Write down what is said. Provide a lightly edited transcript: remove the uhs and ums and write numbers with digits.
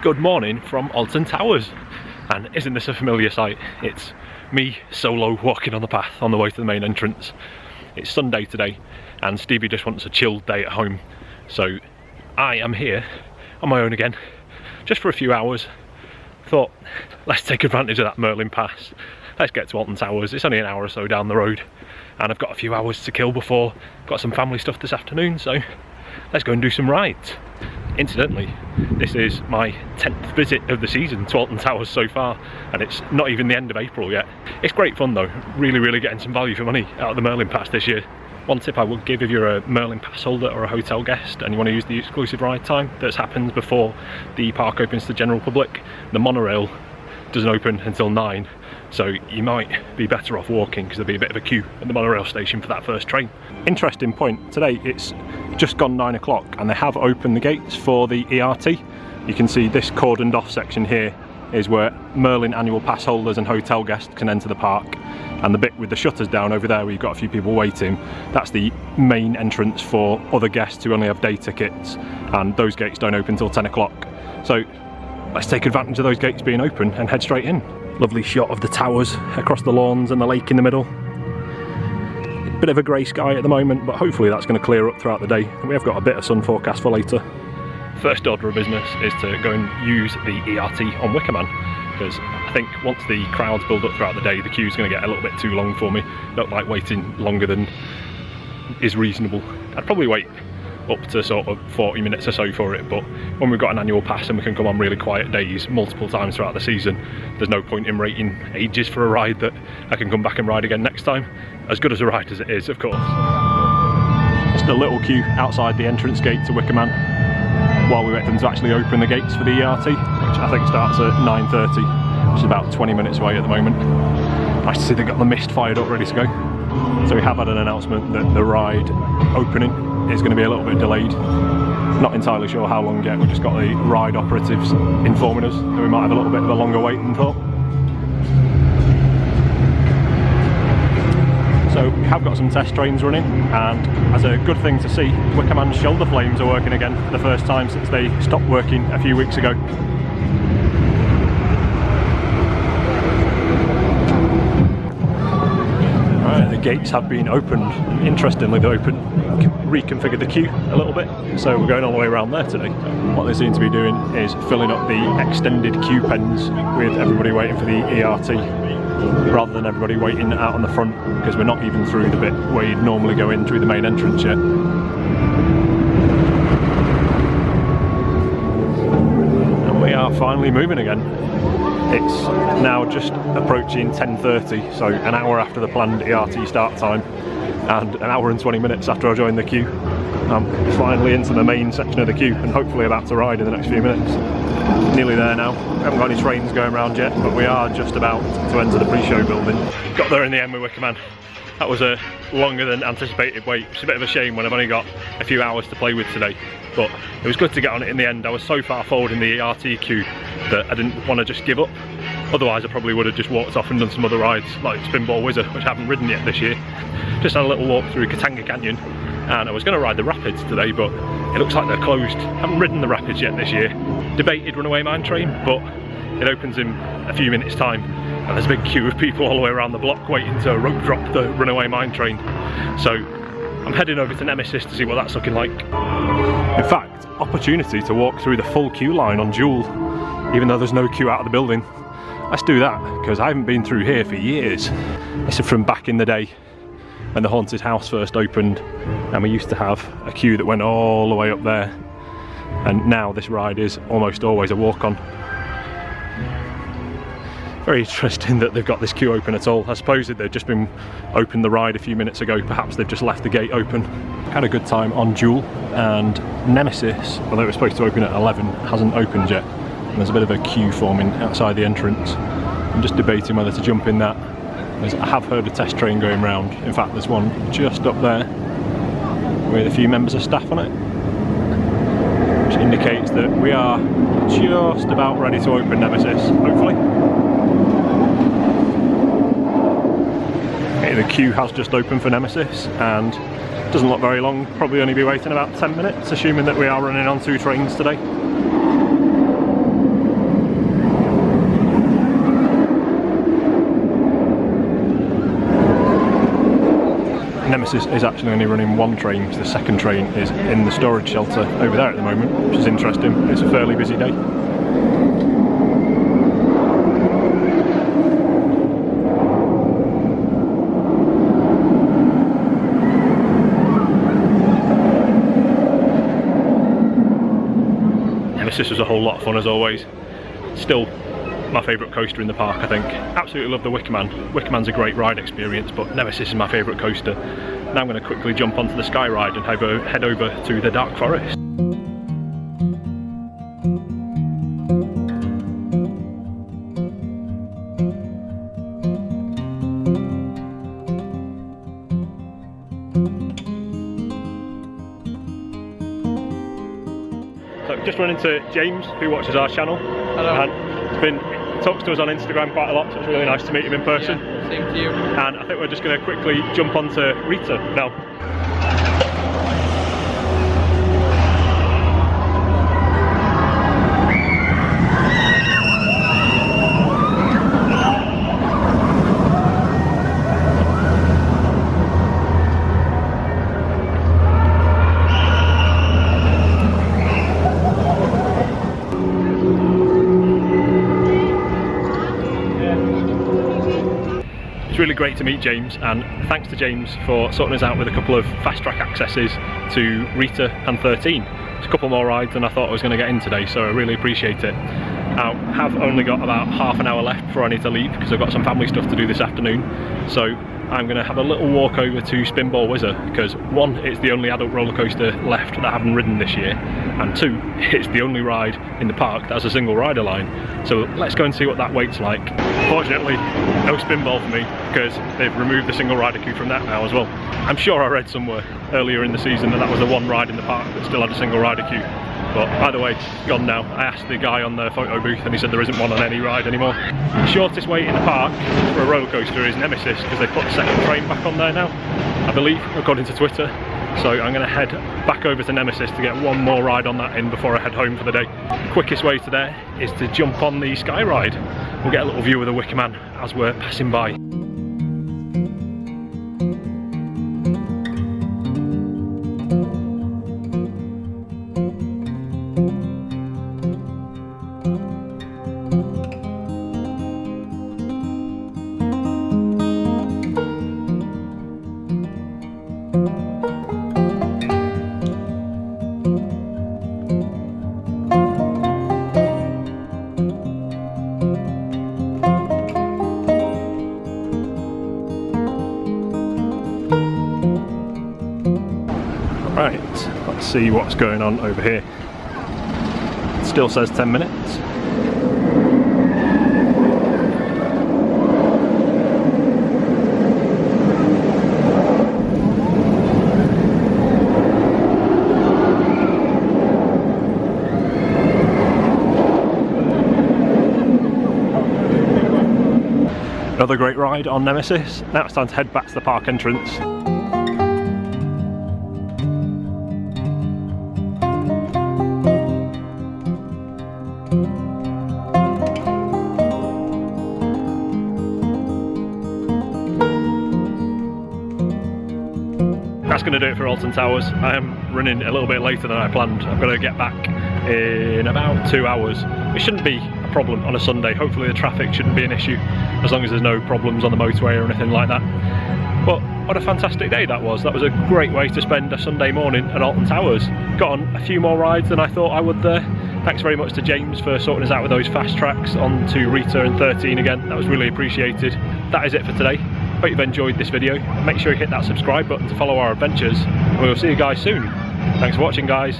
Good morning from Alton Towers, and isn't this a familiar sight? It's me solo walking on the path on the way to the main entrance. It's Sunday today and Stevie just wants a chilled day at home, so I am here on my own again just for a few hours. Thought, let's take advantage of that Merlin Pass. Let's get to Alton Towers. It's only an hour or so down the road and I've got a few hours to kill before got some family stuff this afternoon, so let's go and do some rides. Incidentally, this is my 10th visit of the season to Alton Towers so far, and it's not even the end of April yet. It's great fun though, really getting some value for money out of the Merlin Pass this year. One tip I would give if you're a Merlin Pass holder or a hotel guest and you want to use the exclusive ride time that happens before the park opens to the general public, the monorail doesn't open until 9, so you might be better off walking because there'll be a bit of a queue at the monorail station for that first train. Interesting point, today it's just gone 9 o'clock and they have opened the gates for the ERT. You can see this cordoned off section here is where Merlin Annual Passholders and hotel guests can enter the park, and the bit with the shutters down over there where you've got a few people waiting, that's the main entrance for other guests who only have day tickets, and those gates don't open until 10 o'clock. So let's take advantage of those gates being open and head straight in. Lovely shot of the towers across the lawns and the lake in the middle. Bit of a grey sky at the moment, but hopefully that's going to clear up throughout the day. And we have got a bit of sun forecast for later. First order of business is to go and use the ERT on Wicker Man, because I think once the crowds build up throughout the day, the queue's going to get a little bit too long for me. Not like waiting longer than is reasonable. I'd probably wait up to sort of 40 minutes or so for it, but when we've got an annual pass and we can come on really quiet days multiple times throughout the season, there's no point in waiting ages for a ride that I can come back and ride again next time. As good as a ride as it is, of course. Just a little queue outside the entrance gate to Wicker Man while we wait them to actually open the gates for the ERT, which I think starts at 9:30, which is about 20 minutes away at the moment. Nice to see they've got the mist fired up ready to go. So we have had an announcement that the ride opening is going to be a little bit delayed. Not entirely sure how long yet, we've just got the ride operatives informing us that we might have a little bit of a longer wait than thought. So we have got some test trains running, and as a good thing to see, Wicker Man's shoulder flames are working again for the first time since they stopped working a few weeks ago. The gates have been opened. Interestingly, they reconfigured the queue a little bit, so we're going all the way around there today. What they seem to be doing is filling up the extended queue pens with everybody waiting for the ERT, rather than everybody waiting out on the front, because we're not even through the bit where you'd normally go in through the main entrance yet. And we are finally moving again. It's now just approaching 10:30, so an hour after the planned ERT start time and an hour and 20 minutes after I joined the queue. I'm finally into the main section of the queue and hopefully about to ride in the next few minutes. Nearly there now. We haven't got any trains going around yet, but we are just about to enter the pre-show building. Got there in the end with Wicker Man. That was a longer than anticipated wait. It's a bit of a shame when I've only got a few hours to play with today, but it was good to get on it in the end. I was so far forward in the ERT queue that I didn't want to just give up. Otherwise I probably would have just walked off and done some other rides like Spinball Wizard, which I haven't ridden yet this year. Just had a little walk through Katanga Canyon, and I was going to ride the rapids today, but it looks like they're closed. Haven't ridden the rapids yet this year. Debated Runaway Mine Train, but it opens in a few minutes time and there's a big queue of people all the way around the block waiting to rope drop the Runaway Mine Train. So I'm heading over to Nemesis to see what that's looking like. In fact, opportunity to walk through the full queue line on Jewel, even though there's no queue out of the building. Let's do that, because I haven't been through here for years. This is from back in the day when the haunted house first opened, and we used to have a queue that went all the way up there, and now this ride is almost always a walk-on. Very interesting that they've got this queue open at all. I suppose that they've just been opened the ride a few minutes ago, perhaps they've just left the gate open. Had a good time on Jewel, and Nemesis, although it was supposed to open at 11, hasn't opened yet. And there's a bit of a queue forming outside the entrance. I'm just debating whether to jump in that, as I have heard a test train going round. In fact, there's one just up there with a few members of staff on it, which indicates that we are just about ready to open Nemesis, hopefully. Okay, the queue has just opened for Nemesis and doesn't look very long, probably only be waiting about 10 minutes, assuming that we are running on 2 trains today. Nemesis is actually only running one train, because the second train is in the storage shelter over there at the moment, which is interesting. It's a fairly busy day. Nemesis was a whole lot of fun as always. Still my favourite coaster in the park, I think. Absolutely love the Wicker Man. Wicker Man's a great ride experience, but Nemesis is my favourite coaster. Now I'm going to quickly jump onto the Sky Ride and head over to the Dark Forest. So just run into James, who watches our channel. Hello. And talks to us on Instagram quite a lot, so it's really nice to meet him in person. Yeah, same to you. And I think we're just going to quickly jump onto Rita now. It's really great to meet James, and thanks to James for sorting us out with a couple of fast track accesses to Rita and 13. It's a couple more rides than I thought I was going to get in today, so I really appreciate it. I have only got about half an hour left before I need to leave, because I've got some family stuff to do this afternoon. So I'm going to have a little walk over to Spinball Whizzer, because one, it's the only adult roller coaster left that I haven't ridden this year, and two, it's the only ride in the park that has a single rider line. So let's go and see what that wait's like. Fortunately, no Spinball for me, because they've removed the single rider queue from that now as well. I'm sure I read somewhere earlier in the season that was the one ride in the park that still had a single rider queue. But either way, it's gone now. I asked the guy on the photo booth and he said there isn't one on any ride anymore. The shortest wait in the park for a roller coaster is Nemesis, because they put the second train back on there now, I believe, according to Twitter. So I'm going to head back over to Nemesis to get one more ride on that in before I head home for the day. The quickest way to there is to jump on the Sky Ride. We'll get a little view of the Wicker Man as we're passing by. Right, let's see what's going on over here. It still says 10 minutes. Another great ride on Nemesis. Now it's time to head back to the park entrance. That's going to do it for Alton Towers. I am running a little bit later than I planned. I've got to get back in about 2 hours. It shouldn't be a problem on a Sunday. Hopefully the traffic shouldn't be an issue, as long as there's no problems on the motorway or anything like that. But what a fantastic day that was. That was a great way to spend a Sunday morning at Alton Towers. Got on a few more rides than I thought I would there. Thanks very much to James for sorting us out with those fast tracks on to Rita and 13 again. That was really appreciated. That is it for today. Hope you've enjoyed this video. Make sure you hit that subscribe button to follow our adventures, and we'll see you guys soon. Thanks for watching, guys.